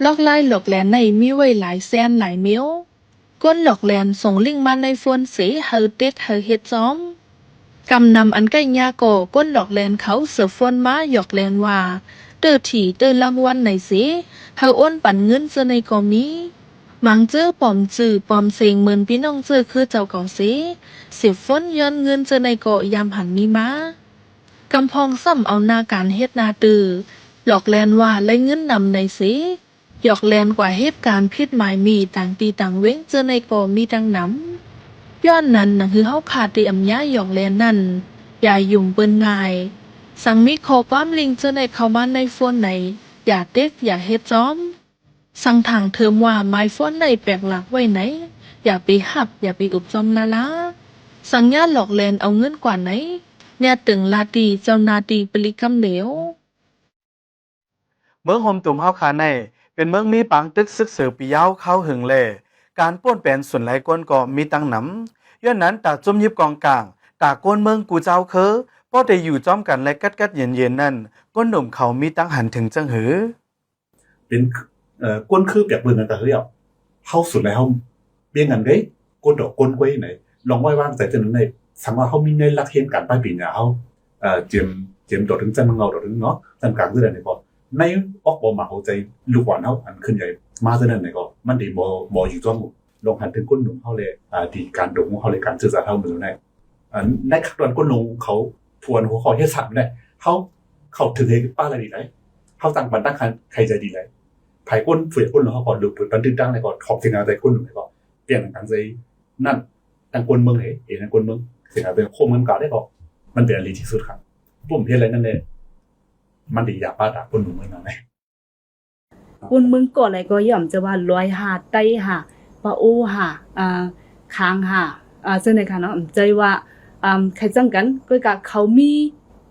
ลอกไล่หลอกแหลนในมีไว้หลายแสนหลายเมียวก้นหลอกแหลนส่งลิงก์มาในโฟนเสีเฮาเต็ดเฮาเฮ็ดซ้อมกำนำอันใกล้ยาโกก้นหลอกแหลนเขาเสือโฟนมาหยอกแหลนว่าเตอถี่เตอรางวัลไหนสิเฮาอ้นปั่นเงินเจอในกอมีมังเจอปอมจือปอมเสียงเหมือนพี่น้องเจอคือเจ้าเก่าสิ10 ฝนย้อนเงินเจอในเกาะยามหันมีมากำพองซ้ำเอาหน้าการเฮ็ดนาตือหลอกแลนว่าไล่เงินนำในสิหยอกแลนกว่าเหตุการณ์ผิดหมายมีต่างตีต่างเว้งเจอในเกาะมีดังนำย้อนนั้นน่ะคือเฮาขาดที่อำยาหยอกแลนนั่นอย่ายุ่งเปิ้นง่ายสังมีขอความลิงเจอในเข้ามาในโฟนไหนอย่าเต็กอย่าเฮ็ดจ้อมสั่งทางเทอมว่าไม้ฟ้อนในแปลกหลักไว้ไหนอย่าไปหับอย่าไปอุบจอมนาละสังญาหลอกแลนเอาเงินกว่าไหนเนี่ยตึงลาตีเจ้านาตีปริกำเหลวเมืองโฮมตุ่มเฮาคาในเป็นเมืองมีปางตึกซึกเสือปียาวเข้าหึงแลการป้วนแปลนส่วนหลายก้นก็มีตั้งหนำย้อนนั้นตาจุ่มยิบกองกลางตาก้นเมืองกูเจ้าเคอพอได้อยู่จ้อมกันและกัดเย็นๆนั่นก้นหนุ่มเขามีตั้งหันถึงจังหือเป็นก้นคือเปียกปืนกันแต่เรียบเข้าสุดแล้วเบี้ยงกันเด้ก้นดอกก้นกล้วยไหนลองไว้ว่างใจจนในสังว่าเขามีในรักเห็นการป้ายปีเนี่ยเขาเจียมดอกถึงจันเงาดอกถึงเนาะจันกลางเรื่องไหนก็ในออกบ่มาเข้าใจลูกหวานเขาอันขึ้นใหญ่มาเท่านั้นไหนก็มันดีบ่อยู่จ้องลงหันถึงก้นหนุ่มเขาเลยดีการดงเขาเลยการสื่อสารเขาเหมือนในในขั้นตอนก้นลงเขาทวนหัวข้อเฮ็ดสามเนี่ยเขาถึงให้ป้าอะไรดีไรเขาตั้งบันตั้งใครใจดีไรไผ่ก้นเฟื่อยก้นเขาก่อนหลุดบันทึกตั้งในก่อนขอบเสียงใจก้นหนุ่มในก่อนเปลี่ยนกันใจนั่นตั้งก้นเมืองเห็นตั้งก้นเมืองเสียงเป็นโคมเงินเก่าได้ก่อนมันเป็นอะไรที่สุดครับปุ่มเพี้ยอะไรนั่นเลยมันดีอยากป้าด่าก้นหนุ่มเมืองนั่นเลยก้นเมืองก่อนอะไรก็ย่อมจะว่าลอยหาไตหาปะโอหาค้างหาเจ้าในค่ะเนาะใจว่าใครจังกันก็กะเขามี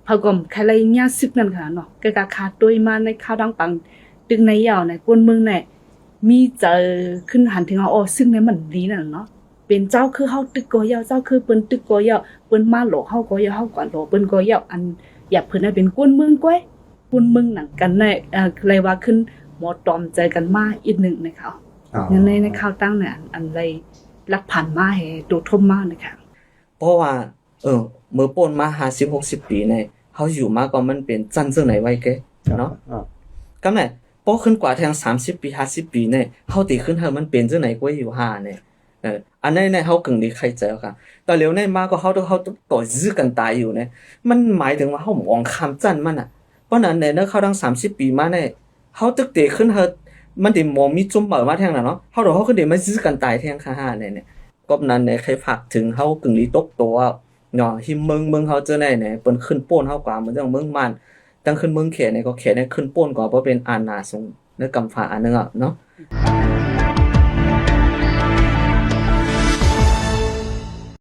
พะกอมใครอะไรเงี้ยซึกนั่นค่ะเนาะก็กะขาดตัวมาในข้าวดังปังตึงในยาวในก้นเมืองเนี่ยมีเจอขึ้นหันถึงเอาซึ่งในมันดีนั่นเนาะเป็นเจ้าคือเฮาตึกกอยาวเจ้าคือเปิ้นตึกกอยาวเปิ้นมาโหลเฮากอยาวเฮาก่อนโหลเปิ้นกอยาวอันอย่าเพิ่นเป็นก้นเมืองก้อยก้นเมืองหนังกันในอะไรว่าขึ้นหมอตอมใจกันมาอีกนึงนะคะงั้นในข้าวตั้งเนี่ยอันไรลักผ่านมาให้โดดทมมากนะคะเพราะว่าเมื่อป่นมา50-60 ปีเนี่ยเฮาอยู่มาก็มันเป็นจันซึ่งไหนไว้แกเนาะก็แม่พอขึ้นกว่าแทง30 ปี50 ปีเนี่ยเฮาติขึ้นเฮามันเป็นจังไหนกว่าอยู่5เนี่ยอันนั้นเนี่ยเฮากึ่งได้เข้าใจค่ะแต่เร็วในมาก็เฮาต่อยื้อกันตายอยู่เนี่ยมันหมายถึงว่าเฮามองข้ามจันมันน่ะเพราะนั้นเนี่ยเข้าดัง30 ปีมาเนี่ยเฮาตึกเตะขึ้นเฮามันได้มองมีจุ่มเปิดมาแทงน่ะเนาะเฮาก็ได้มายื้อกันตายแทงค่า5เนี่ยก็นั้นเนี่ยใครฝากถึงเฮากึ่งลีตกตัวเนาะหิมเมืองเฮาเจอไหนเนี่ยเปิ้นขึ้นโป้นเฮากว่าเหมือนจังเมืองมันตั้งขึ้นเมืองเขเนี่ยก็เขเนี่ยขึ้นโป้นกว่าบ่เป็นอาณาสงในกำฝาอันนึงอ่ะเนาะ